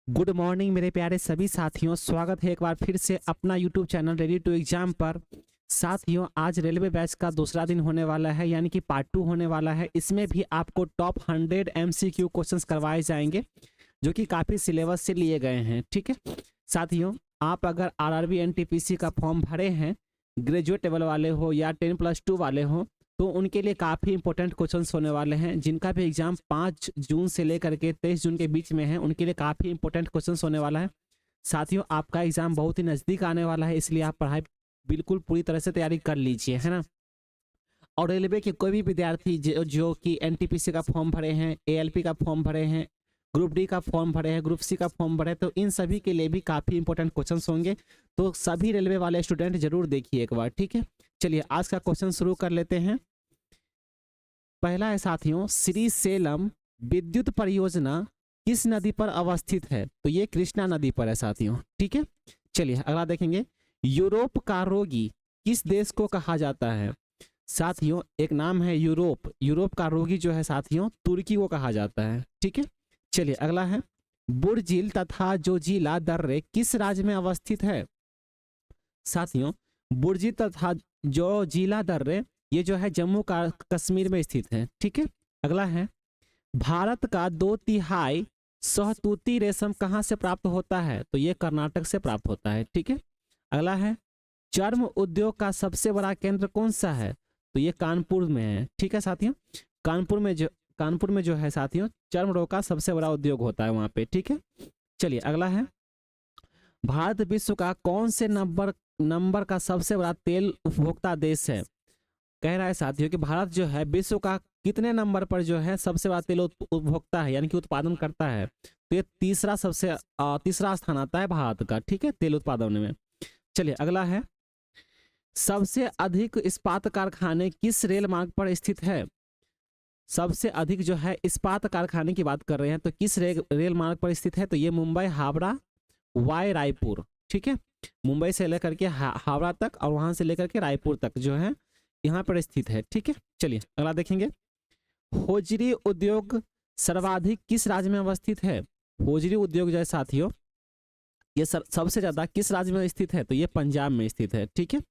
Good morning मेरे प्यारे सभी साथियों, स्वागत है एक बार फिर से अपना YouTube channel Ready to Exam पर। साथियों, आज रेलवे बैच का दूसरा दिन होने वाला है, यानी कि पार्ट 2 होने वाला है। इसमें भी आपको टॉप 100 MCQ क्वेश्चंस करवाए जाएंगे जो कि काफ़ी सिलेबस से लिए गए हैं। ठीक है साथियों, आप अगर RRB NTPC का फॉर्म भरे हैं, ग्रेजुएट लेवल वाले हो या 10+2 वाले हो, तो उनके लिए काफ़ी इंपॉर्टेंट क्वेश्चंस होने वाले हैं। जिनका भी एग्जाम 5 जून से लेकर के 23 जून के बीच में है, उनके लिए काफ़ी इंपॉर्टेंट क्वेश्चंस होने वाला है। साथियों, आपका एग्जाम बहुत ही नज़दीक आने वाला है, इसलिए आप पढ़ाई बिल्कुल पूरी तरह से तैयारी कर लीजिए, है ना। और रेलवे के कोई भी विद्यार्थी जो कि NTPC का फॉर्म भरे हैं, ALP का फॉर्म भरे हैं, ग्रुप डी का फॉर्म भरे हैं, ग्रुप सी का फॉर्म भरे हैं, तो इन सभी के लिए भी काफ़ी इंपॉर्टेंट क्वेश्चंस होंगे। तो सभी रेलवे वाले स्टूडेंट जरूर देखिए एक बार। ठीक है, चलिए आज का क्वेश्चन शुरू कर लेते हैं। पहला है साथियों, श्री सेलम विद्युत परियोजना किस नदी पर अवस्थित है? तो ये कृष्णा नदी पर है साथियों। ठीक है, चलिए अगला देखेंगे। यूरोप का रोगी किस देश को कहा जाता है? साथियों, एक नाम है यूरोप। यूरोप का रोगी जो है साथियों, तुर्की को कहा जाता है। ठीक है, चलिए अगला है। बुर्जिल तथा जोजिला दर्रे किस राज्य में अवस्थित है? साथियों, बुर्जिल तथा जोजिला दर्रे ये जो है जम्मू का कश्मीर में स्थित है। ठीक है, अगला है। भारत का 2/3 शहतूती रेशम कहाँ से प्राप्त होता है? तो ये कर्नाटक से प्राप्त होता है। ठीक है, अगला है। चर्म उद्योग का सबसे बड़ा केंद्र कौन सा है? तो ये कानपुर में है। ठीक है साथियों, कानपुर में जो है साथियों, चर्म रोग का सबसे बड़ा उद्योग होता है वहां पे। ठीक है, चलिए अगला है। भारत विश्व का कौन से नंबर का सबसे बड़ा तेल उपभोक्ता देश है? कह रहा है साथियों कि भारत जो है विश्व का कितने नंबर पर जो है सबसे बड़ा तेल उपभोक्ता है, यानी कि उत्पादन करता है। तो ये तीसरा स्थान आता है भारत का। ठीक है, तेल उत्पादन में। चलिए अगला है। सबसे अधिक इस्पात कारखाने किस रेल मार्ग पर स्थित है? सबसे अधिक जो है इस्पात कारखाने की बात कर रहे हैं, तो किस रेल मार्ग पर स्थित है? तो ये मुंबई हावड़ा वाई रायपुर। ठीक है, मुंबई से लेकर के हावड़ा तक और वहां से लेकर के रायपुर तक जो है यहाँ पर स्थित है। ठीक है, चलिए अगला देखेंगे। होजरी उद्योग सर्वाधिक किस राज्य में अवस्थित है? होजरी उद्योग जो है साथियों, ये सबसे ज्यादा किस राज्य में स्थित है? तो ये पंजाब में स्थित है। ठीक है,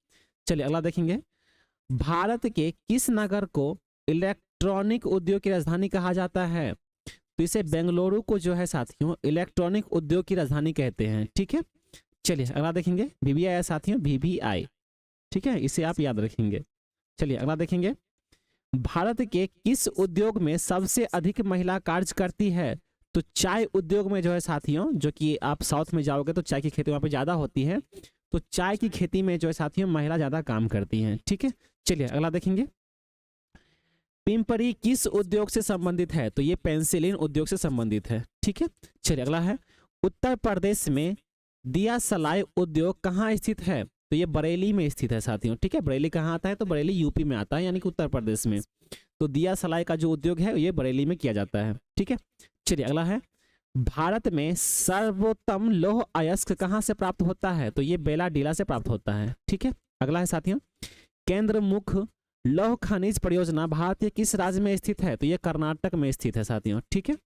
चलिए अगला देखेंगे। भारत के किस नगर को इलेक्ट्रॉनिक उद्योग की राजधानी कहा जाता है? तो इसे बेंगलुरु को जो है साथियों इलेक्ट्रॉनिक उद्योग की राजधानी कहते हैं। ठीक है, चलिए अगला देखेंगे। VVI है साथियों, VVI। ठीक है, इसे आप याद रखेंगे। चलिए अगला देखेंगे। भारत के किस उद्योग में सबसे अधिक महिला कार्य करती है? तो चाय उद्योग में जो है साथियों, जो कि आप साउथ में जाओगे तो चाय की खेती वहां पे ज्यादा होती है, तो चाय की खेती में जो है साथियों महिला ज्यादा काम करती हैं। ठीक है, चलिए अगला देखेंगे। पिंपरी किस उद्योग से संबंधित है? तो ये पेंसिलिन उद्योग से संबंधित है। ठीक है, चलिए अगला है। उत्तर प्रदेश में दिया सलाई उद्योग कहाँ स्थित है? तो ये बरेली में स्थित है साथियों। ठीक है, बरेली कहाँ आता है? तो बरेली यूपी में आता है, यानी कि उत्तर प्रदेश में। तो दिया सलाई का जो उद्योग है ये बरेली में किया जाता है। ठीक है, चलिए अगला है। भारत में सर्वोत्तम लौह अयस्क कहाँ से प्राप्त होता है? तो ये बेलाडीला से प्राप्त होता है। ठीक है, अगला है साथियों। केंद्र मुख लौह खनिज परियोजना भारत के किस राज्य में स्थित है? तो ये कर्नाटक में स्थित है साथियों। ठीक है,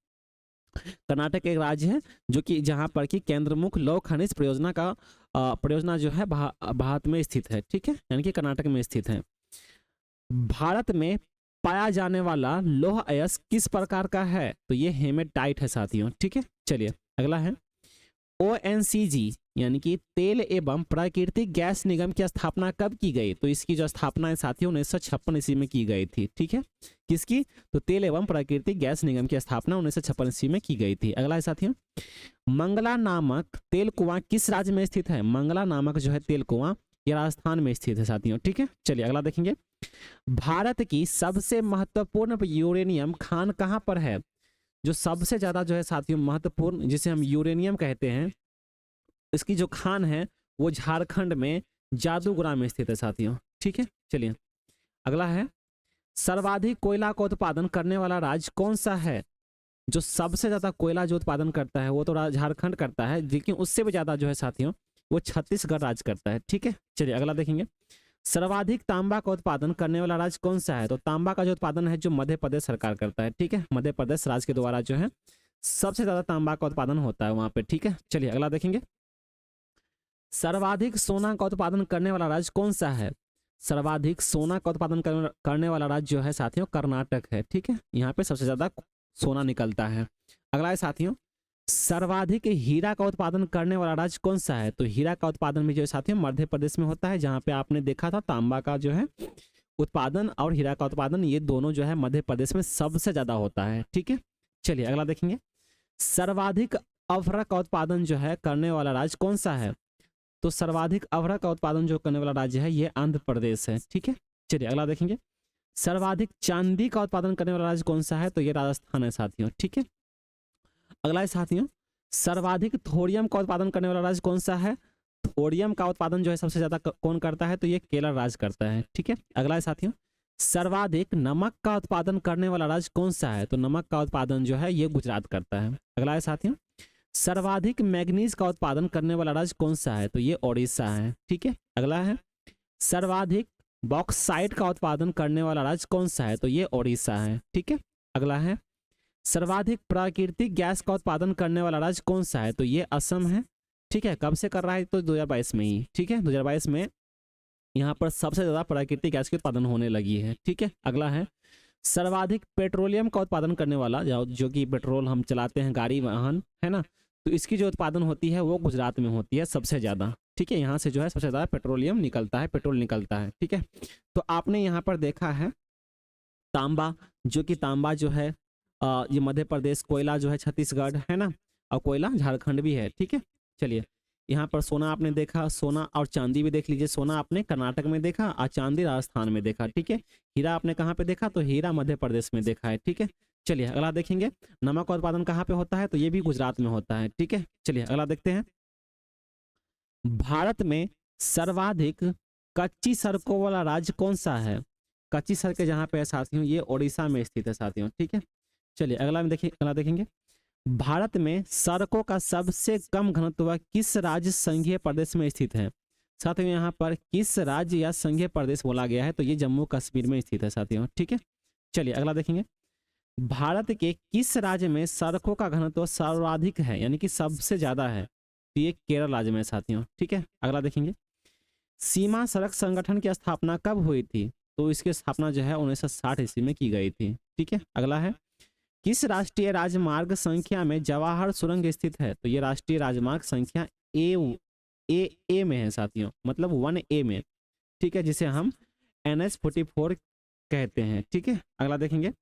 कर्नाटक एक राज्य है जो कि जहां पर कि केंद्रमुख लौह खनिज परियोजना जो है भारत में स्थित है। ठीक है, यानी कि कर्नाटक में स्थित है। भारत में पाया जाने वाला लौह अयस्क किस प्रकार का है? तो ये हेमेटाइट है साथियों। ठीक है, चलिए अगला है। ONGC यानी कि तेल एवं प्राकृतिक गैस निगम की स्थापना कब की गई? तो इसकी जो स्थापना है साथियों 1956 ईस्वी में की गई थी। ठीक है, किसकी? तो तेल एवं प्राकृतिक गैस निगम की स्थापना 1956 ईस्वी में की गई थी। अगला है साथियों। मंगला नामक तेल कुआं किस राज्य में स्थित है? मंगला नामक जो है तेल कुआं ये राजस्थान में स्थित है साथियों। ठीक है, चलिए अगला देखेंगे। भारत की सबसे महत्वपूर्ण यूरेनियम खान कहाँ पर है? जो सबसे ज्यादा जो है साथियों महत्वपूर्ण, जिसे हम यूरेनियम कहते हैं, इसकी जो खान है वो झारखंड में जादूगुड़ा में स्थित है साथियों। ठीक है, चलिए अगला है। सर्वाधिक कोयला का उत्पादन करने वाला राज्य कौन सा है? जो सबसे ज्यादा कोयला जो उत्पादन करता है वो तो झारखंड करता है, लेकिन उससे भी ज्यादा जो है साथियों वो छत्तीसगढ़ राज्य करता है। ठीक है, चलिए अगला देखेंगे। सर्वाधिक तांबा का उत्पादन करने वाला राज्य कौन सा है? तो तांबा का जो उत्पादन है जो मध्य प्रदेश सरकार करता है। ठीक है, मध्य प्रदेश राज्य के द्वारा जो है सबसे ज्यादा तांबा का उत्पादन होता है वहां पे। ठीक है, चलिए अगला देखेंगे। सर्वाधिक सोना का उत्पादन करने वाला राज्य कौन सा है? सर्वाधिक सोना का उत्पादन करने वाला राज्य जो है साथियों कर्नाटक है। ठीक है, यहाँ पे सबसे ज्यादा सोना निकलता है। अगला है साथियों, सर्वाधिक हीरा का उत्पादन करने वाला राज्य कौन सा है? तो हीरा का उत्पादन भी जो है साथियों मध्य प्रदेश में होता है, जहाँ पे आपने देखा था तांबा का जो है उत्पादन और हीरा का उत्पादन ये दोनों जो है मध्य प्रदेश में सबसे ज्यादा होता है। ठीक है, चलिए अगला देखेंगे। सर्वाधिक अभ्रक का उत्पादन जो है करने वाला राज्य कौन सा है? तो सर्वाधिक अभ्रक का उत्पादन जो करने वाला राज्य है ये आंध्र प्रदेश है। ठीक है, चलिए अगला देखेंगे। सर्वाधिक चांदी का उत्पादन करने वाला राज्य कौन सा है? तो ये राजस्थान है साथियों। ठीक है, अगला है साथियों, सर्वाधिक थोरियम का उत्पादन करने वाला राज्य कौन सा है? थोरियम का उत्पादन जो है सबसे ज्यादा कौन करता है? तो ये केरल राज्य करता है। ठीक है, अगला है साथियों, सर्वाधिक नमक का उत्पादन करने वाला राज्य कौन सा है? तो नमक का उत्पादन जो है ये गुजरात करता है। अगला है साथियों, सर्वाधिक मैग्नीज का उत्पादन करने वाला राज्य कौन सा है? तो ये ओडिशा है। ठीक है, अगला है, सर्वाधिक बॉक्साइट का उत्पादन करने वाला राज्य कौन सा है? तो ये ओडिशा है। ठीक है, अगला है, सर्वाधिक प्राकृतिक गैस का उत्पादन करने वाला राज्य कौन सा है? तो ये असम है। ठीक है, कब से कर रहा है? तो 2022 में ही। ठीक है, 2022 में यहाँ पर सबसे ज्यादा प्राकृतिक गैस के उत्पादन होने लगी है। ठीक है, अगला है, सर्वाधिक पेट्रोलियम का उत्पादन करने वाला जो कि पेट्रोल हम चलाते हैं गाड़ी वाहन है ना, तो इसकी जो उत्पादन होती है वो गुजरात में होती है सबसे ज्यादा। ठीक है, यहाँ से जो है सबसे ज्यादा पेट्रोलियम निकलता है, पेट्रोल निकलता है। ठीक है, तो आपने यहाँ पर देखा है तांबा, जो कि तांबा जो है ये मध्य प्रदेश, कोयला जो है छत्तीसगढ़ है ना, और कोयला झारखंड भी है। ठीक है, चलिए यहाँ पर सोना आपने देखा, सोना और चांदी भी देख लीजिए। सोना आपने कर्नाटक में देखा और चांदी राजस्थान में देखा। ठीक है, हीरा आपने कहाँ पे देखा? तो हीरा मध्य प्रदेश में देखा है। ठीक है, चलिए अगला देखेंगे। नमक का उत्पादन कहाँ पे होता है? तो ये भी गुजरात में होता है। ठीक है, चलिए अगला देखते हैं। भारत में सर्वाधिक कच्ची सड़कों वाला राज्य कौन सा है? कच्ची सड़कें जहाँ पे है साथियों ये ओडिशा में स्थित है साथियों। ठीक है, चलिए अगला में देखिए, अगला देखेंगे। भारत में सड़कों का सबसे कम घनत्व किस राज्य संघीय प्रदेश में स्थित है? साथियों यहाँ पर किस राज्य या संघीय प्रदेश बोला गया है? तो ये जम्मू कश्मीर में स्थित है साथियों। ठीक है, चलिए अगला देखेंगे। भारत के किस राज्य में सड़कों का घनत्व सर्वाधिक है, यानी कि सबसे ज्यादा है? तो ये केरल राज्य में है साथियों। ठीक है, अगला देखेंगे। सीमा सड़क संगठन की स्थापना कब हुई थी? तो इसकी स्थापना जो है 1960 ईस्वी में की गई थी। ठीक है, अगला है, किस राष्ट्रीय राजमार्ग संख्या में जवाहर सुरंग स्थित है? तो ये राष्ट्रीय राजमार्ग संख्या ए में है साथियों, मतलब 1A में। ठीक है, जिसे हम NH-44 कहते हैं। ठीक है, अगला देखेंगे।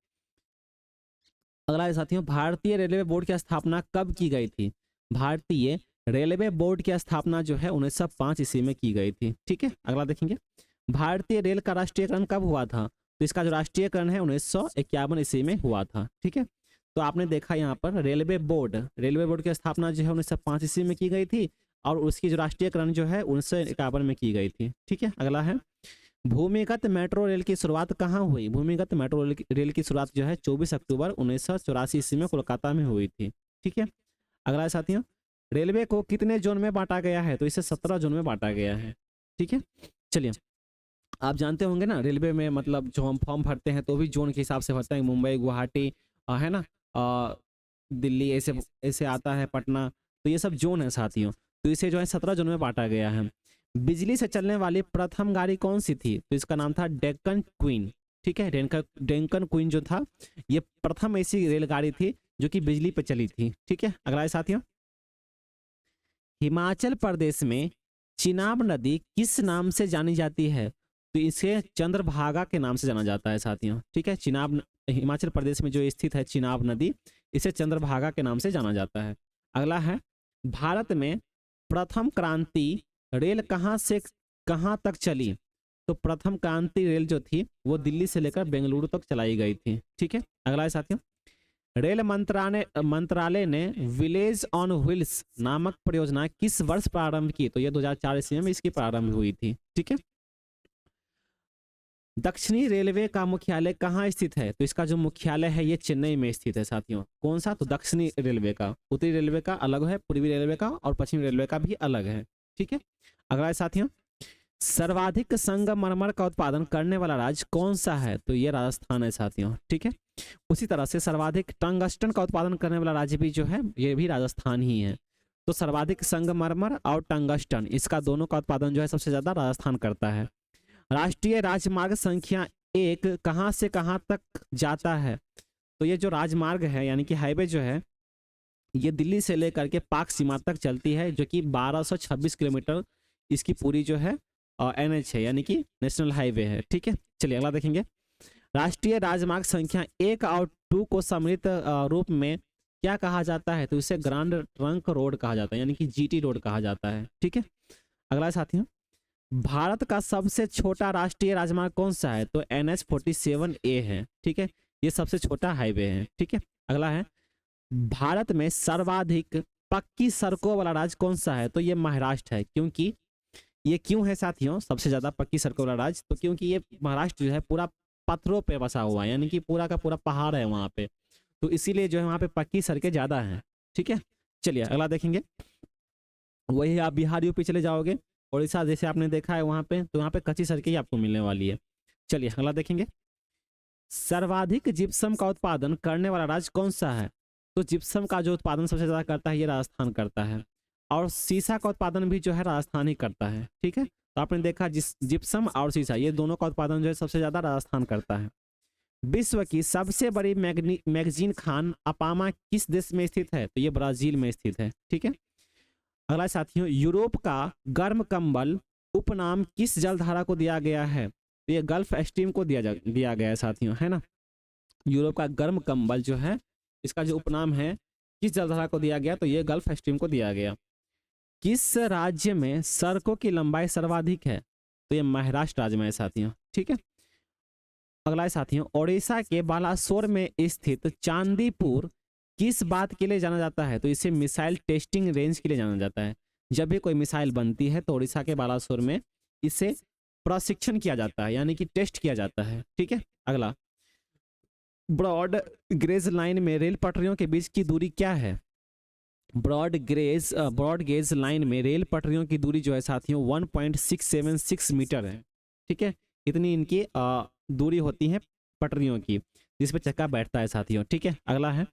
अगला है साथियों, भारतीय रेलवे बोर्ड की स्थापना कब की गई थी? भारतीय रेलवे बोर्ड की स्थापना जो है 1905 ईस्वी में की गई थी। ठीक है, अगला देखेंगे। भारतीय रेल का राष्ट्रीयकरण कब हुआ था? तो इसका जो राष्ट्रीयकरण है 1951 ईस्वी में हुआ था। ठीक है, तो आपने देखा यहाँ पर रेलवे बोर्ड की स्थापना जो है 1905 ईस्वी में की गई थी और उसकी जो राष्ट्रीयकरण जो है 1951 में की गई थी। ठीक है, अगला है, भूमिगत मेट्रो रेल की शुरुआत कहाँ हुई? भूमिगत मेट्रो रेल की शुरुआत जो है 24 अक्टूबर 1984 ईस्वी में कोलकाता में हुई थी। ठीक है, अगला है साथियों, रेलवे को कितने जोन में बांटा गया है? तो इसे 17 जोन में बांटा गया है। ठीक है, चलिए आप जानते होंगे ना रेलवे में मतलब जो हम फॉर्म भरते हैं तो भी जोन के हिसाब से भरते हैं। मुंबई, गुवाहाटी है ना, दिल्ली, ऐसे ऐसे आता है, पटना, तो ये सब जोन है साथियों। तो इसे जो है 17 जोन में बांटा गया है। बिजली से चलने वाली प्रथम गाड़ी कौन सी थी? तो इसका नाम था डेक्कन क्वीन। ठीक है, डेक्कन क्वीन जो था ये प्रथम ऐसी रेलगाड़ी थी जो कि बिजली पर चली थी। ठीक है, अगला है साथियों, हिमाचल प्रदेश में चिनाब नदी किस नाम से जानी जाती है? तो इसे चंद्रभागा के नाम से जाना जाता है साथियों। ठीक है, हिमाचल प्रदेश में जो स्थित है चिनाब नदी, इसे चंद्रभागा के नाम से जाना जाता है। अगला है, भारत में प्रथम क्रांति रेल कहाँ से कहाँ तक चली? तो प्रथम क्रांति रेल जो थी वो दिल्ली से लेकर बेंगलुरु तक चलाई गई थी। ठीक है, अगला है साथियों, रेल मंत्रालय ने विलेज ऑन व्हील्स नामक परियोजना किस वर्ष प्रारंभ की? तो यह 2004 ईस्वी में इसकी प्रारंभ हुई थी। ठीक है, दक्षिणी रेलवे का मुख्यालय कहाँ स्थित है? तो इसका जो मुख्यालय है ये चेन्नई में स्थित है साथियों। कौन सा? तो दक्षिणी रेलवे का। उत्तरी रेलवे का अलग है, पूर्वी रेलवे का और पश्चिमी रेलवे का भी अलग है। ठीक है, अगला है साथियों, सर्वाधिक संगमरमर का उत्पादन करने वाला राज्य कौन सा है? तो ये राजस्थान है साथियों। ठीक है, उसी तरह से सर्वाधिक टंगस्टन का उत्पादन करने वाला राज्य भी जो है ये भी राजस्थान ही है। तो सर्वाधिक संगमरमर और टंगस्टन, इसका दोनों का उत्पादन जो है सबसे ज्यादा राजस्थान करता है। राष्ट्रीय राजमार्ग संख्या 1 कहाँ से कहाँ तक जाता है? तो ये जो राजमार्ग है यानी कि हाईवे जो है ये दिल्ली से लेकर के पाक सीमा तक चलती है, जो कि 1226 किलोमीटर इसकी पूरी जो है NH है, यानी कि नेशनल हाईवे है। ठीक है, चलिए अगला देखेंगे। राष्ट्रीय राजमार्ग संख्या 1 और 2 को सम्मिलित रूप में क्या कहा जाता है? तो इसे ग्रांड ट्रंक रोड कहा जाता है, यानी कि GT रोड कहा जाता है। ठीक है, अगला साथियों, भारत का सबसे छोटा राष्ट्रीय राजमार्ग कौन सा है? तो NH47A है। ठीक है, ये सबसे छोटा हाईवे है। ठीक है, अगला है, भारत में सर्वाधिक पक्की सड़कों वाला राज्य कौन सा है? तो ये महाराष्ट्र है। क्योंकि ये क्यों है साथियों सबसे ज्यादा पक्की सड़कों वाला राज्य? तो क्योंकि ये महाराष्ट्र जो है पूरा पत्थरों पे बसा हुआ है, यानी कि पूरा का पूरा पहाड़ है वहां पे, तो इसीलिए जो है वहां पे पक्की सड़कें ज्यादा हैं। ठीक है, चलिए अगला देखेंगे। वही आप बिहार यूपी चले जाओगे, उड़ीसा जैसे आपने देखा है वहां पे, तो वहां पे कच्ची सड़कें ही आपको मिलने वाली है। चलिए अगला देखेंगे। सर्वाधिक जिप्सम का उत्पादन करने वाला राज्य कौन सा है? तो जिप्सम का जो उत्पादन सबसे ज्यादा करता है ये राजस्थान करता है, और सीसा का उत्पादन भी जो है राजस्थान ही करता है। ठीक है, तो आपने देखा जिप्सम और सीसा ये दोनों का उत्पादन जो है सबसे ज्यादा राजस्थान करता है। विश्व की सबसे बड़ी मैगजीन खान अपामा किस देश में स्थित है? तो ये ब्राजील में स्थित है। ठीक है, अगला साथियों, यूरोप का गर्म कंबल उपनाम किस जलधारा को दिया गया है? तो ये गल्फ स्ट्रीम को दिया गया है साथियों, है ना। यूरोप का गर्म कंबल जो है इसका जो उपनाम है किस जलधारा को दिया गया? तो ये गल्फ स्ट्रीम को दिया गया। किस राज्य में सड़कों की लंबाई सर्वाधिक है? तो ये महाराष्ट्र राज्य में है साथियों। ठीक है, अगला है साथियों, ओडिशा के बालासोर में स्थित चांदीपुर किस बात के लिए जाना जाता है? तो इसे मिसाइल टेस्टिंग रेंज के लिए जाना जाता है। जब भी कोई मिसाइल बनती है तो उड़ीसा के बालासोर में इसे प्रशिक्षण किया जाता है, यानी कि टेस्ट किया जाता है। ठीक है, अगला, ब्रॉड गेज लाइन में रेल पटरियों के बीच की दूरी क्या है? ब्रॉड गेज लाइन में रेल पटरियों की दूरी जो है साथियों 1.676 मीटर है। ठीक है, इतनी इनकी दूरी होती है पटरियों की जिस पे चक्का बैठता है साथियों। ठीक है, अगला है,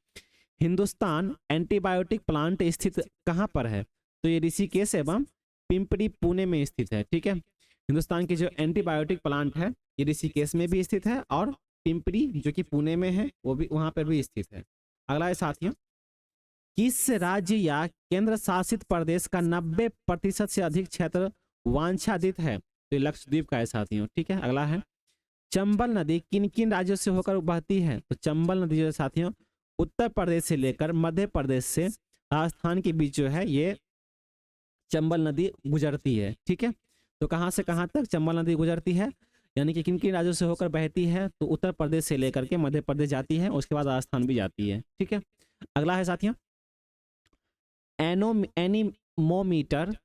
हिंदुस्तान एंटीबायोटिक प्लांट स्थित कहाँ पर है? तो ये ऋषिकेश एवं पिंपरी पुणे में स्थित है। ठीक है, हिंदुस्तान की जो एंटीबायोटिक प्लांट है ये ऋषिकेश में भी स्थित है, और पिंपरी जो कि पुणे में है वो भी वहां पर भी स्थित है। अगला है साथियों, किस राज्य या केंद्र शासित प्रदेश का 90% से अधिक क्षेत्र वांछादित है? तो लक्षद्वीप का है साथियों। ठीक है, अगला है, चंबल नदी किन किन राज्यों से होकर बहती है? तो चंबल नदी जो है साथियों उत्तर प्रदेश से लेकर मध्य प्रदेश से राजस्थान के बीच जो है ये चंबल नदी गुजरती है। ठीक है, तो कहाँ से कहाँ तक चंबल नदी गुजरती है, यानी कि किन किन राज्यों से होकर बहती है? तो उत्तर प्रदेश से लेकर के मध्य प्रदेश जाती है, उसके बाद राजस्थान भी जाती है। ठीक है, अगला है साथियों, एनीमोमीटर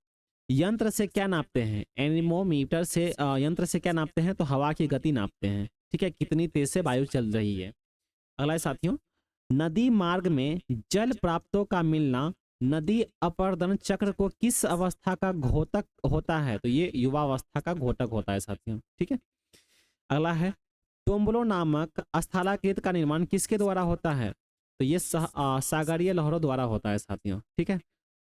यंत्र से क्या नापते हैं? एनीमोमीटर से यंत्र से क्या नापते हैं? तो हवा की गति नापते हैं। ठीक है, कितनी तेज से वायु चल रही है। अगला है साथियों, नदी मार्ग में जल प्राप्तों का मिलना नदी अपरदन चक्र को किस अवस्था का घोतक होता है? तो ये युवावस्था का घोतक होता है साथियों। ठीक है, अगला है, टोम्बलो नामक स्थलाकृत का निर्माण किसके द्वारा होता है? तो ये सागरीय लहरों द्वारा होता है साथियों। ठीक है,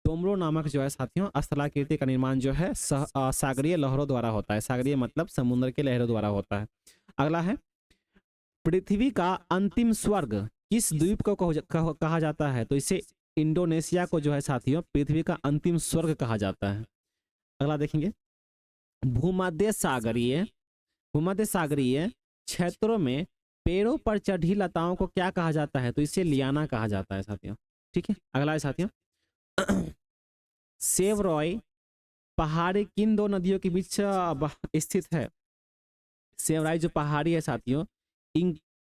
टोम्बलो नामक जो है साथियों स्थलाकृति का निर्माण जो है सागरीय लहरों द्वारा होता है। सागरीय मतलब समुद्र के लहरों द्वारा होता है। अगला है, पृथ्वी का अंतिम स्वर्ग किस द्वीप को कहा जाता है? तो इसे इंडोनेशिया को जो है साथियों पृथ्वी का अंतिम स्वर्ग कहा जाता है। अगला देखेंगे, भूमध्य सागरीय क्षेत्रों में पेड़ों पर चढ़ी लताओं को क्या कहा जाता है? तो इसे लियाना कहा जाता है साथियों। ठीक है, अगला है साथियों, सेवरॉय पहाड़ी किन दो नदियों के बीच स्थित है? सेवराई जो पहाड़ी है साथियों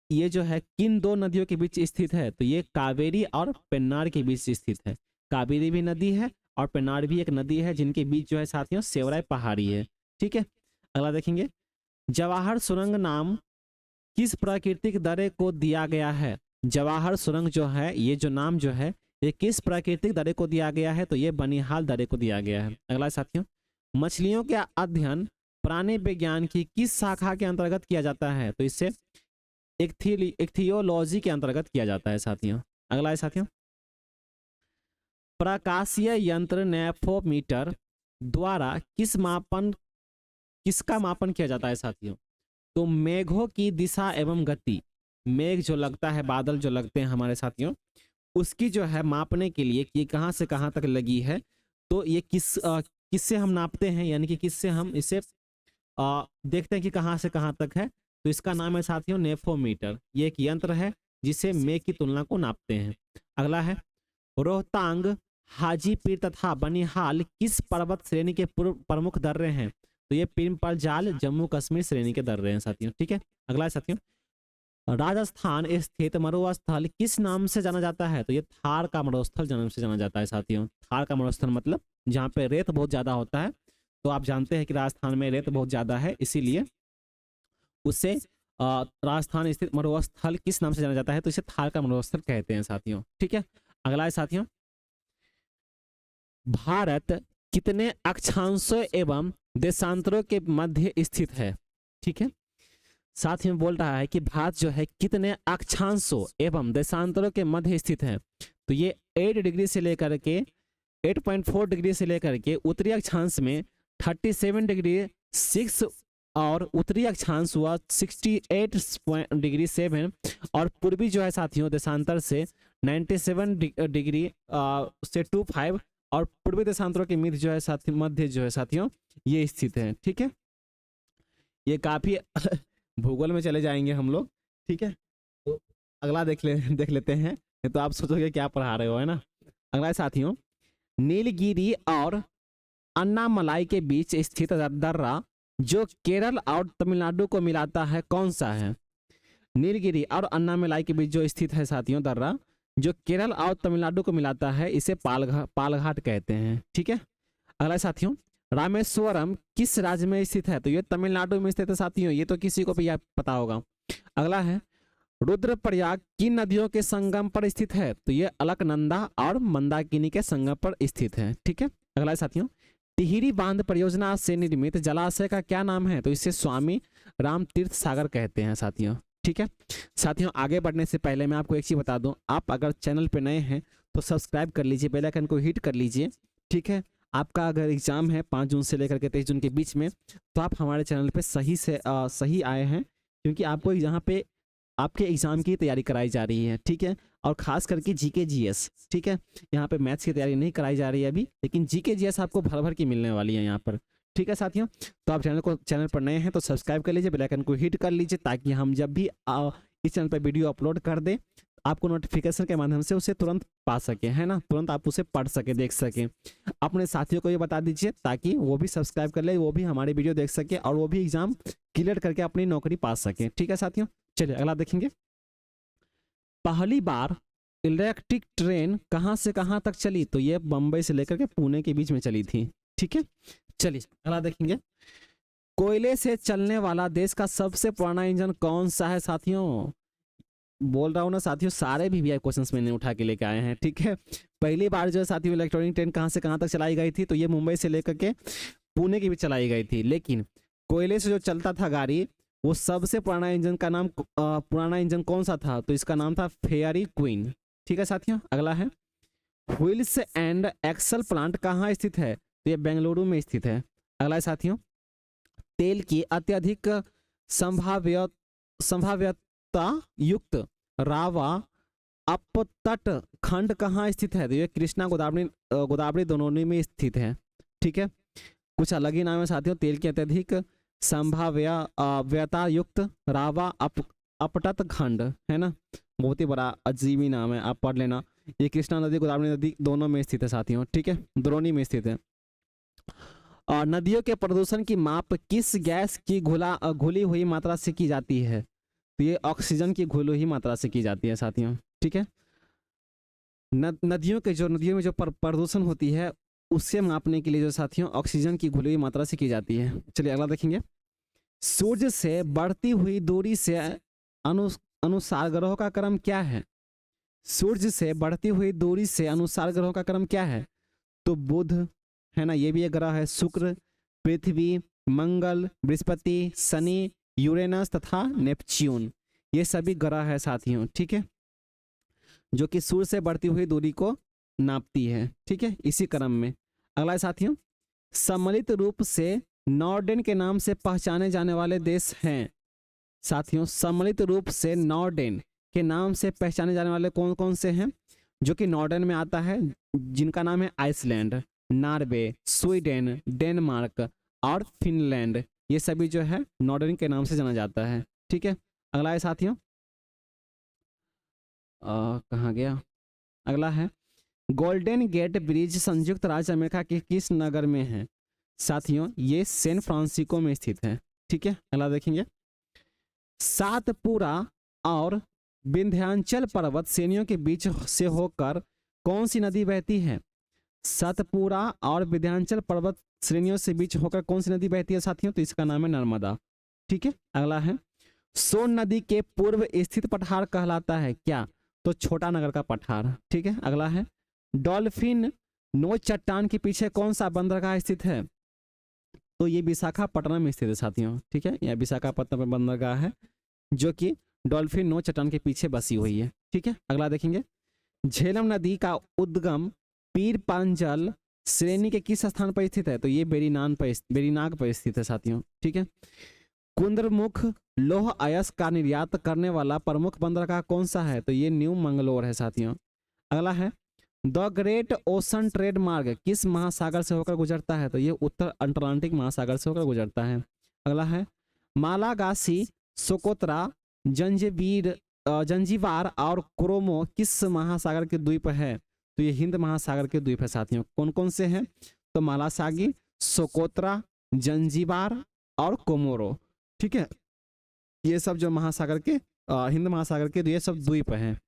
ये जो है किन दो नदियों के बीच स्थित है? तो ये कावेरी और पेन्नार के बीच स्थित है। कावेरी भी नदी है और पेन्नार भी एक नदी है जिनके बीच जो है साथियों सेवराई पहाड़ी है। ठीक है, अगला देखेंगे, जवाहर सुरंग नाम किस प्राकृतिक दर्रे को दिया गया है? जवाहर सुरंग जो है ये जो नाम जो है ये किस प्राकृतिक दर्रे को दिया गया है? तो ये बनिहाल दर्रे को दिया गया है। अगला साथियों, मछलियों का अध्ययन प्राणी विज्ञान की किस शाखा के अंतर्गत किया जाता है? तो इससे इक्थियोलॉजी के अंतर्गत किया जाता है साथियों। अगला है साथियों, प्रकाशीय यंत्र नेफोमीटर द्वारा किसका मापन किया जाता है साथियों? तो मेघों की दिशा एवं गति, मेघ जो लगता है, बादल जो लगते हैं हमारे साथियों, उसकी जो है मापने के लिए कि कहाँ से कहाँ तक लगी है, तो ये किससे हम नापते हैं, यानी कि किससे हम इसे देखते हैं कि कहाँ से कहाँ तक है, तो इसका नाम है साथियों नेफोमीटर। ये एक यंत्र है जिसे मेघ की तुलना को नापते हैं। अगला है, रोहतांग, हाजीपीर तथा बनिहाल किस पर्वत श्रेणी के प्रमुख दर्रे हैं? तो ये पिरपल जाल जम्मू कश्मीर श्रेणी के दर्रे हैं साथियों। ठीक है, अगला है साथियों, राजस्थान स्थित मरुस्थल किस नाम से जाना जाता है? तो ये थार का मरुस्थल नाम से जाना जाता है साथियों। थार का मरुस्थल मतलब जहाँ पे रेत बहुत ज्यादा होता है, तो आप जानते हैं कि राजस्थान में रेत बहुत ज्यादा है, इसीलिए उसे राजस्थान स्थित मरुस्थल किस नाम से जाना जाता है? तो इसे थार का मरुस्थल कहते हैं साथियों। ठीक है, अगला है साथियों, भारत कितने अक्षांशों एवं देशांतरों के मध्य स्थित है? ठीक है, साथ में बोल रहा है कि भारत जो है कितने अक्षांशों एवं देशांतरों के मध्य स्थित है। तो ये 8 डिग्री से लेकर के 8.4 डिग्री से लेकर के उत्तरी अक्षांश में 37 डिग्री 6 और उत्तरी अक्षांश हुआ 68 डिग्री 7 और पूर्वी जो है साथियों देशांतर से 97 डिग्री से 25 और पूर्वी देशांतरों के मध्य जो है मध्य जो है साथियों ये स्थित है। ठीक है, ये काफी भूगोल में चले जाएंगे हम लोग। ठीक है, तो अगला देख लेते हैं, तो आप सोचोगे क्या पढ़ा रहे हो, है ना। अगला है साथियों, नीलगिरी और अन्नामलाई के बीच स्थित दर्रा जो केरल और तमिलनाडु को मिलाता है कौन सा है? नीलगिरी और अन्नामलाई के बीच जो स्थित है साथियों दर्रा जो केरल और तमिलनाडु को मिलाता है, इसे पालघाट कहते हैं। ठीक है, अगला है साथियों, रामेश्वरम किस राज्य में स्थित है? तो ये तमिलनाडु में स्थित है साथियों, ये तो किसी को भी पता होगा। अगला है, रुद्रप्रयाग किन नदियों के संगम पर स्थित है? तो ये अलकनंदा और मंदाकिनी के संगम पर स्थित है। ठीक है, अगला है साथियों, टिहरी बांध परियोजना से निर्मित जलाशय का क्या नाम है? तो इसे स्वामी राम तीर्थ सागर कहते हैं साथियों। ठीक है साथियों, आगे बढ़ने से पहले मैं आपको एक चीज बता दूं, आप अगर चैनल पे नए हैं तो सब्सक्राइब कर लीजिए, बेल आइकन को हिट कर लीजिए। ठीक है, आपका अगर एग्जाम है 5 जून से लेकर के 23 जून के बीच में, तो आप हमारे चैनल पे सही आए हैं, क्योंकि आपको यहाँ पे आपके एग्जाम की तैयारी कराई जा रही है। ठीक है, और खास करके जीके जीएस। ठीक है, यहाँ पे मैथ्स की तैयारी नहीं कराई जा रही है अभी, लेकिन जीके जीएस आपको भर भर की मिलने वाली है यहाँ पर। ठीक है साथियों, तो आप चैनल पर नए हैं तो सब्सक्राइब कर लीजिए, बेल आइकन को हिट कर लीजिए, ताकि हम जब भी इस चैनल पर वीडियो अपलोड कर दें आपको नोटिफिकेशन के माध्यम से उसे तुरंत पा सके, है ना, तुरंत आप उसे पढ़ सके, देख सके। अपने साथियों को ये बता दीजिए ताकि वो भी सब्सक्राइब कर ले, वो भी हमारे वीडियो देख सके और वो भी एग्जाम क्लियर करके अपनी नौकरी पा सके। ठीक है साथियों, चलिए अगला देखेंगे। पहली बार इलेक्ट्रिक ट्रेन कहाँ से कहाँ तक चली? तो ये बंबई से लेकर के पुणे के बीच में चली थी। ठीक है, चलिए अगला देखेंगे। कोयले से चलने वाला देश का सबसे पुराना इंजन कौन सा है साथियों? बोल रहा हूँ ना साथियों, सारे भी क्वेश्चंस मैंने उठा के लेके आए हैं। ठीक है, पहली बार जो है साथियों इलेक्ट्रॉनिक ट्रेन कहाँ से कहाँ तक चलाई गई थी? तो ये मुंबई से लेकर के पुणे की भी चलाई गई थी, लेकिन कोयले से जो चलता था गाड़ी, वो सबसे पुराना इंजन कौन सा था? तो इसका नाम था फेयरी क्वीन। ठीक है साथियों, अगला है, व्हील्स एंड एक्सल प्लांट कहाँ स्थित है? तो ये बेंगलुरु में स्थित है। अगला है साथियों, तेल की अत्यधिक संभाव्यता युक्त रावा अपतट खंड कहाँ स्थित है? तो ये कृष्णा गोदावरी दोनों में स्थित है। ठीक है, कुछ अलग ही नाम है साथियों, तेल की अत्यधिक संभाव्यता युक्त रावा अपतट खंड, है ना, बहुत ही बड़ा अजीब ही नाम है, आप पढ़ लेना। ये कृष्णा नदी गोदावरी नदी दोनों में स्थित है साथियों। ठीक है, द्रोणी में स्थित है। और नदियों के प्रदूषण की माप किस गैस की घुली हुई मात्रा से की जाती है? तो ये ऑक्सीजन की घुली हुई मात्रा से की जाती है साथियों। ठीक है, नदियों में जो प्रदूषण होती है उससे मापने के लिए जो साथियों ऑक्सीजन की घुली हुई मात्रा से की जाती है। चलिए अगला देखेंगे। सूर्य से बढ़ती हुई दूरी से अनुसार ग्रहों का क्रम क्या है? सूर्य से बढ़ती हुई दूरी से अनुसार ग्रहों का क्रम क्या है? तो बुध, है ना, ये भी एक ग्रह है, शुक्र, पृथ्वी, मंगल, बृहस्पति, शनि, यूरेनस तथा नेपच्यून, ये सभी ग्रह है साथियों, ठीक है, जो कि सूर्य से बढ़ती हुई दूरी को नापती है, ठीक है, इसी क्रम में। अगला है साथियों, सम्मिलित रूप से नॉर्डेन के नाम से पहचाने जाने वाले देश हैं। साथियों, सम्मिलित रूप से नॉर्डेन के नाम से पहचाने जाने वाले कौन कौन से हैं, जो कि नॉर्डेन में आता है, जिनका नाम है आइसलैंड, नॉर्वे, स्वीडन, डेनमार्क और फिनलैंड। ये सभी जो है नॉर्डेन के नाम से जाना जाता है, ठीक है। अगला है साथियों, कहाँ गया, अगला है गोल्डन गेट ब्रिज संयुक्त राज्य अमेरिका के किस नगर में है। साथियों, ये सैन फ्रांसिस्को में स्थित है, ठीक है। अगला देखेंगे, सातपुरा और विंध्याचल पर्वत श्रेणियों के बीच से होकर कौन सी नदी बहती है। सतपुरा और विंध्याचल पर्वत श्रेणियों से बीच होकर कौन सी नदी बहती है साथियों, तो इसका नाम है नर्मदा, ठीक है। अगला है, सोन नदी के पूर्व स्थित पठार कहलाता है क्या, तो छोटा नगर का पठार, ठीक है। अगला है, डॉल्फिन नोच चट्टान के पीछे कौन सा बंदरगाह स्थित है, तो ये विशाखापट्टनम में स्थित है साथियों, ठीक है। यह विशाखापट्टनम बंदरगाह है जो कि डॉल्फिन नोच चट्टान के पीछे बसी हुई है, ठीक है। अगला देखेंगे, झेलम नदी का उद्गम पीर पांजल श्रेणी के किस स्थान पर स्थित है, तो ये बेरीनाग पर स्थित है साथियों, ठीक है। कुंद्रमुख लौह अयस्क का निर्यात करने वाला प्रमुख बंदरगाह कौन सा है, तो ये न्यू मंगलोर है साथियों। अगला है, द ग्रेट ओशन ट्रेड मार्ग किस महासागर से होकर गुजरता है, तो ये उत्तर अटलांटिक महासागर से होकर गुजरता है। अगला है, मालागासी, सोकोत्रा, जंजीबार और क्रोमो किस महासागर के द्वीप है, तो ये हिंद महासागर के द्वीप है साथियों। कौन कौन से हैं, तो मालासागी, सोकोत्रा, जंजीबार और कोमोरो, ठीक है। ये सब जो महासागर के हिंद महासागर के ये सब द्वीप हैं।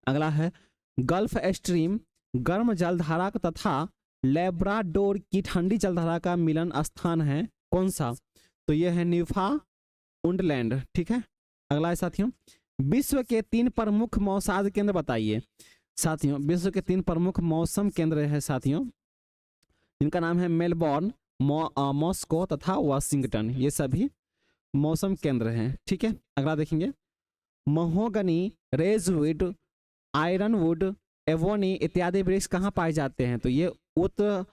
अगला है, गल्फ स्ट्रीम गर्म जलधारा तथा लेब्राडोर की ठंडी जलधारा का मिलन स्थान है कौन सा, तो यह है न्यूफाउंडलैंड, ठीक है। अगला है साथियों, विश्व के 3 प्रमुख मौसम केंद्र बताइए। साथियों, विश्व के 3 प्रमुख मौसम केंद्र है साथियों, इनका नाम है मेलबोर्न, मॉस्को तथा वाशिंगटन। ये सभी मौसम केंद्र हैं, ठीक है। अगला देखेंगे, महोगनी, रेजवुड, आयरनवुड, एवोनी इत्यादि वृक्ष कहाँ पाए जाते हैं, तो ये उत्तर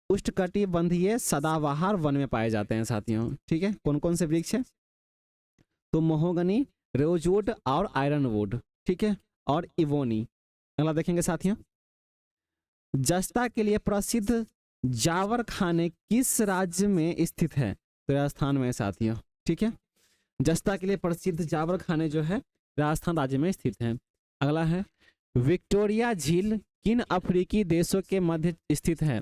उष्णकटिबंधीय सदाबहार वन में पाए जाते हैं साथियों, ठीक है। कौन कौन से वृक्ष है, तो महोगनी, रोजवुड और आयरनवुड, ठीक है, और इवोनी। अगला देखेंगे साथियों, जस्ता के लिए प्रसिद्ध जावर खाने किस राज्य में स्थित है, तो राजस्थान में साथियों, ठीक है। जस्ता के लिए प्रसिद्ध जावर खाने जो है राजस्थान राज्य में स्थित है। अगला है, विक्टोरिया झील किन अफ्रीकी देशों के मध्य स्थित है,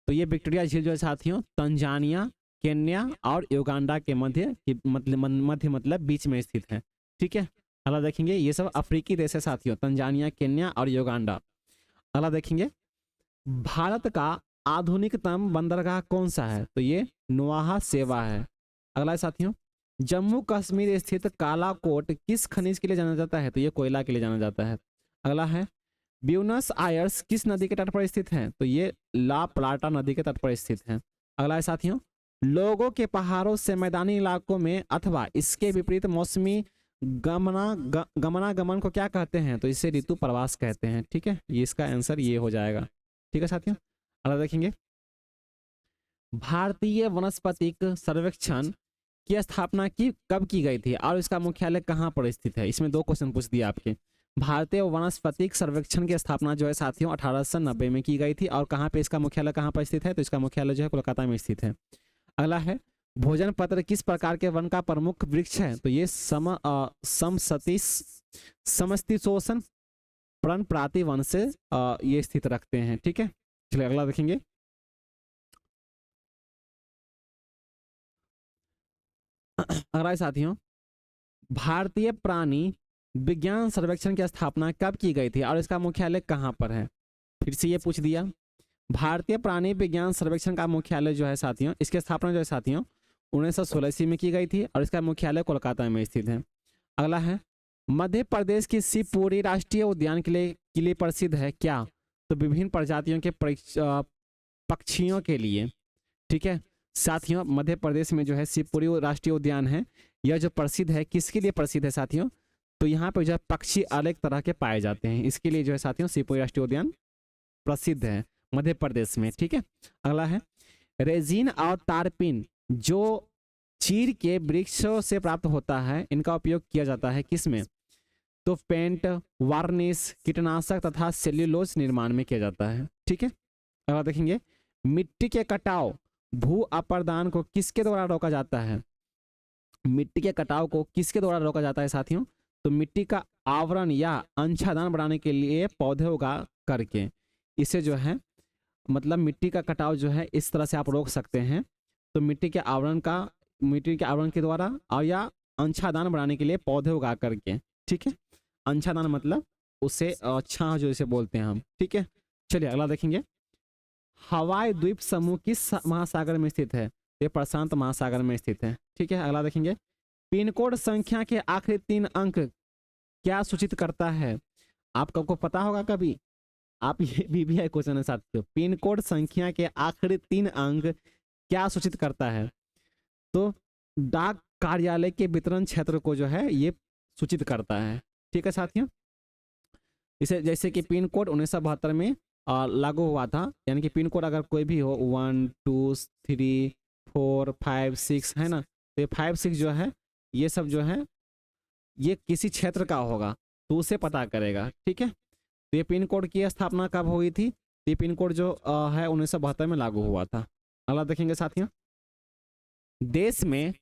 तो ये विक्टोरिया झील जो है साथियों तंजानिया, केन्या और युगांडा के मध्य मतलब बीच में स्थित है, ठीक है। अगला देखेंगे, ये सब अफ्रीकी देश है साथियों, तंजानिया, केन्या और युगांडा। अगला देखेंगे, भारत का आधुनिकतम बंदरगाह कौन सा है, तो ये नुआहा सेवा है। अगला है साथियों, जम्मू कश्मीर स्थित कालाकोट किस खनिज के लिए जाना जाता है, तो ये कोयला के लिए जाना जाता है। अगला है, ब्यूनस आयर्स किस नदी के तट पर स्थित है, तो ये ला प्लाटा नदी के तट पर स्थित है। अगला है साथियों, लोगों के पहाड़ों से मैदानी इलाकों में अथवा इसके विपरीत मौसमी गमनागमन को क्या कहते हैं, तो इसे ऋतु प्रवास कहते हैं, ठीक है। ये इसका आंसर ये हो जाएगा, ठीक है साथियों। अगला देखेंगे, भारतीय वनस्पतिक सर्वेक्षण की स्थापना कब की गई थी और इसका मुख्यालय कहाँ पर स्थित है। इसमें 2 क्वेश्चन पूछ दिया आपके। भारतीय वनस्पतिक सर्वेक्षण की स्थापना जो है साथियों 1890 में की गई थी और कहाँ पे इसका मुख्यालय कहाँ पर स्थित है, तो इसका मुख्यालय जो है कोलकाता में स्थित है। अगला है, भोजन पत्र किस प्रकार के वन का प्रमुख वृक्ष है, तो ये समशीतोष्ण पर्णपाती वन से ये स्थित रखते हैं, ठीक है। चलिए अगला देखेंगे, अगला साथियों, भारतीय प्राणी विज्ञान सर्वेक्षण की स्थापना कब की गई थी और इसका मुख्यालय कहाँ पर है। फिर से ये पूछ दिया, भारतीय प्राणी विज्ञान सर्वेक्षण का मुख्यालय जो है साथियों, इसकी स्थापना जो है साथियों 1916 में की गई थी और इसका मुख्यालय कोलकाता में स्थित है। अगला है, मध्य प्रदेश की शिवपुरी राष्ट्रीय उद्यान के लिए प्रसिद्ध है क्या, तो विभिन्न प्रजातियों के पक्षियों के लिए, ठीक है। साथियों, मध्य प्रदेश में जो है शिवपुरी राष्ट्रीय उद्यान है, यह जो प्रसिद्ध है किसके लिए प्रसिद्ध है साथियों, तो यहाँ पे जो है पक्षी अलग तरह के पाए जाते हैं, इसके लिए जो है साथियों शिवपुरी राष्ट्रीय उद्यान प्रसिद्ध है मध्य प्रदेश में। ठीक है, अगला है रेजिन और तारपिन जो चीड़ के वृक्षों से प्राप्त होता है, इनका उपयोग किया जाता है किसमें? तो पेंट, वार्निश, कीटनाशक तथा सेल्यूलोज निर्माण में किया जाता है। ठीक है, अगला देखेंगे मिट्टी के कटाव भू अपर्दान को किसके द्वारा रोका जाता है? मिट्टी के कटाव को किसके द्वारा रोका जाता है साथियों? तो मिट्टी का आवरण या अंशादान बढ़ाने के लिए पौधे उगा करके, इसे जो है मतलब मिट्टी का कटाव जो है इस तरह से आप रोक सकते हैं। तो मिट्टी के आवरण के द्वारा और या अंशादान बढ़ाने के लिए पौधे उगा करके। ठीक है, अंशादान मतलब उसे छांव जो इसे बोलते हैं हम। ठीक है, चलिए अगला देखेंगे हवाई द्वीप समूह किस महासागर में स्थित है? ये प्रशांत महासागर में स्थित है। ठीक है, अगला देखेंगे पिन कोड संख्या के आखिरी 3 अंक क्या सूचित करता है? आपको पता होगा कभी, आप ये BBI क्वेश्चन है साथियों, पिन कोड संख्या के आखिरी 3 अंक क्या सूचित करता है? तो डाक कार्यालय के वितरण क्षेत्र को जो है ये सूचित करता है। ठीक है साथियों, इसे जैसे कि पिन कोड 1972 में लागू हुआ था, यानी कि पिन कोड अगर कोई भी हो 1 2 3 4 5 6 है ना, तो ये 5 6 जो है ये सब जो है ये किसी क्षेत्र का होगा तो उसे पता करेगा। ठीक है, तो ये पिन कोड की स्थापना कब हुई थी? तो ये पिन कोड जो है 1972 में लागू हुआ था। अगला देखेंगे साथियों देश में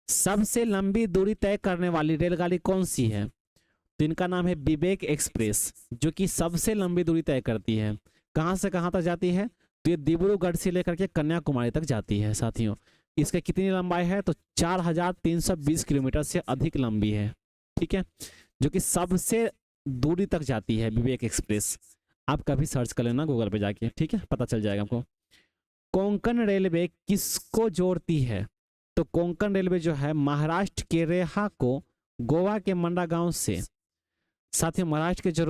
सबसे लंबी दूरी तय करने वाली रेलगाड़ी कौन सी है? तो इनका नाम है विवेक एक्सप्रेस, जो कि सबसे लंबी दूरी तय करती है। कहाँ से कहाँ तक जाती है? तो ये डिब्रूगढ़ से लेकर के कन्याकुमारी तक जाती है साथियों। इसकी कितनी लंबाई है? तो 4320 किलोमीटर से अधिक लंबी है। ठीक है, जो कि सबसे दूरी तक जाती है विवेक एक्सप्रेस। आप कभी सर्च कर लेना गूगल पे जाके, ठीक है, पता चल जाएगा आपको। कोंकण रेलवे किसको जोड़ती है? तो कोंकण रेलवे जो है महाराष्ट्र के रेहा को गोवा के मंडा गांव से, साथियों महाराष्ट्र के जो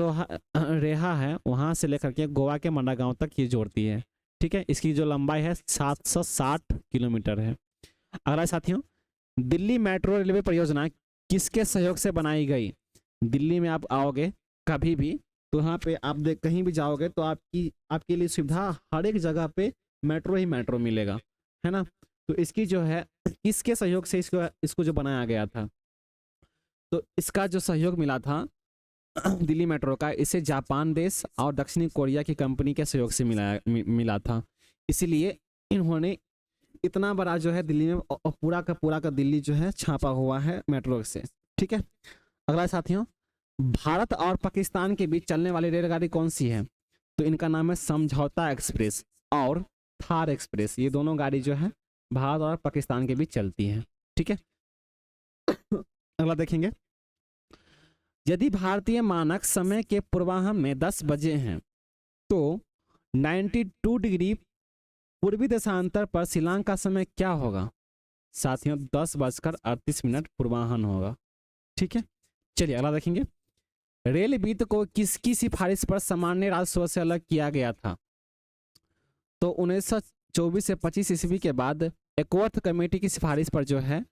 रेहा है वहां से लेकर के गोवा के मंडा गांव तक ये जोड़ती है। ठीक है, इसकी जो लंबाई है 760 किलोमीटर है। अगला साथियों दिल्ली मेट्रो रेलवे परियोजना किसके सहयोग से बनाई गई? दिल्ली में आप आओगे कभी भी तो वहाँ पे आप कहीं भी जाओगे तो आपके लिए सुविधा हर एक जगह पे मेट्रो ही मेट्रो मिलेगा, है ना। तो इसकी जो है किसके सहयोग से इसको जो बनाया गया था? तो इसका जो सहयोग मिला था दिल्ली मेट्रो का, इसे जापान देश और दक्षिणी कोरिया की कंपनी के सहयोग से मिला था। इसीलिए इन्होंने इतना बड़ा जो है दिल्ली में पूरा का दिल्ली जो है छापा हुआ है मेट्रो से। ठीक है, अगला साथियों भारत और पाकिस्तान के बीच चलने वाली रेलगाड़ी कौन सी है? तो इनका नाम है समझौता एक्सप्रेस और थार एक्सप्रेस। ये दोनों गाड़ी जो है भारत और पाकिस्तान के बीच चलती है। ठीक है, अगला देखेंगे यदि भारतीय मानक समय के पूर्वाह्न में 10 बजे हैं तो 92 डिग्री पूर्वी देशांतर पर शिलांग का समय क्या होगा? साथियों 10:38 पूर्वाह्न होगा। ठीक है, चलिए अगला देखेंगे रेल वित्त को किसकी सिफारिश पर सामान्य राजस्व से अलग किया गया था? तो 1924 से 25 ईस्वी के बाद एकवर्थ कमेटी की सिफारिश पर जो है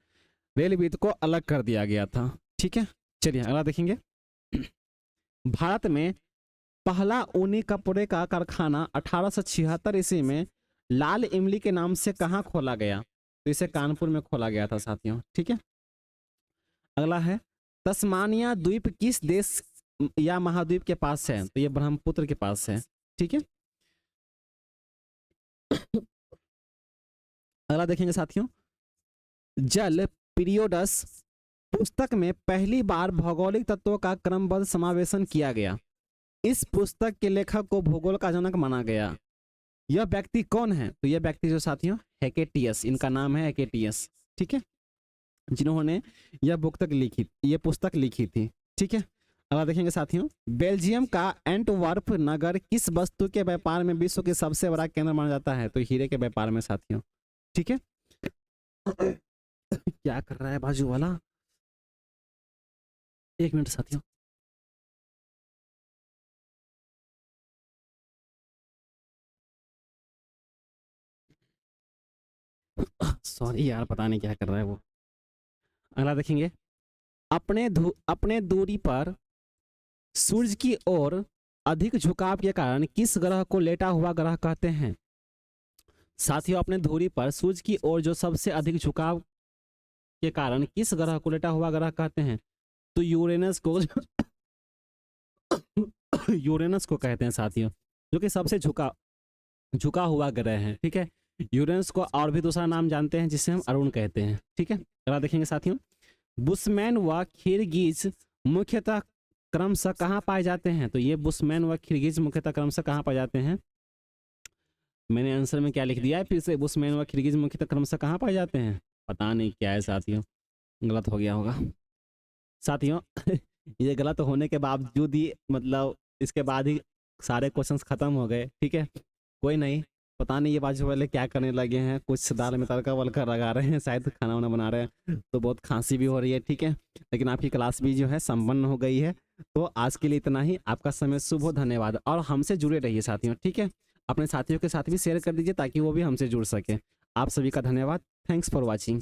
रेल वित्त को अलग कर दिया गया था। ठीक है, चलिए अगला देखेंगे भारत में पहला ऊनी कपड़े का कारखाना 1876 ईस्वी में लाल इमली के नाम से कहाँ खोला गया? तो इसे कानपुर में खोला गया था साथियों। ठीक है, अगला है तस्मानिया द्वीप किस देश या महाद्वीप के पास है? तो ये ब्रह्मपुत्र के पास है। ठीक है, अगला देखेंगे साथियों जल पीरियोडस पुस्तक में पहली बार भौगोलिक तत्वों का क्रमबद्ध समावेशन किया गया। इस पुस्तक के लेखक को भूगोल का जनक माना गया। यह व्यक्ति कौन है? तो यह व्यक्ति जो साथियों हेकेटियस, इनका नाम है हेकेटियस। ठीक है, जिन्होंने यह पुस्तक लिखी थी। ठीक है, अगला देखेंगे साथियों बेल्जियम का एंटवर्प नगर किस वस्तु के व्यापार में विश्व के सबसे बड़ा केंद्र माना जाता है? तो हीरे के व्यापार में साथियों। ठीक है, क्या कर रहा है बाजू वाला? एक मिनट साथियों। सॉरी यार, पता नहीं क्या कर रहा है वो। अगला देखेंगे अपने दूरी पर सूर्य की ओर अधिक झुकाव के कारण किस ग्रह को लेटा हुआ ग्रह कहते हैं? साथियों, अपने धुरी पर सूर्य की ओर जो सबसे अधिक झुकाव के कारण किस ग्रह को लेटा हुआ ग्रह कहते हैं? तो यूरेनस को यूरेनस को कहते हैं साथियों, जो कि सबसे झुका हुआ ग्रह है। ठीक है, यूरेनस को और भी दूसरा नाम जानते हैं जिसे हम अरुण कहते हैं। ठीक है, अगला देखेंगे साथियों, बुशमैन व खिरगिज मुख्यतः क्रमशः कहाँ पाए जाते हैं? तो ये बुशमैन व खिरगिज मुख्यतः क्रमशः कहाँ पाए जाते हैं? मैंने आंसर में क्या लिख दिया है फिर से, बुशमैन व खिरगिज मुख्यतः क्रमशः कहाँ पाए जाते हैं? पता नहीं क्या है साथियों, गलत हो गया होगा साथियों। ये गलत होने के बावजूद ही मतलब इसके बाद ही सारे क्वेश्चंस खत्म हो गए। ठीक है, कोई नहीं, पता नहीं ये बाजू वाले क्या करने लगे हैं, कुछ दाल में तड़का वड़का लगा रहे हैं, शायद खाना वाना बना रहे हैं, तो बहुत खांसी भी हो रही है। ठीक है, लेकिन आपकी क्लास भी जो है संपन्न हो गई है। तो आज के लिए इतना ही, आपका समय शुभ हो, धन्यवाद। और हमसे जुड़े रहिए साथियों। ठीक है, अपने साथियों के साथ भी शेयर कर दीजिए ताकि वो भी हमसे जुड़ सके। आप सभी का धन्यवाद। Thanks for watching.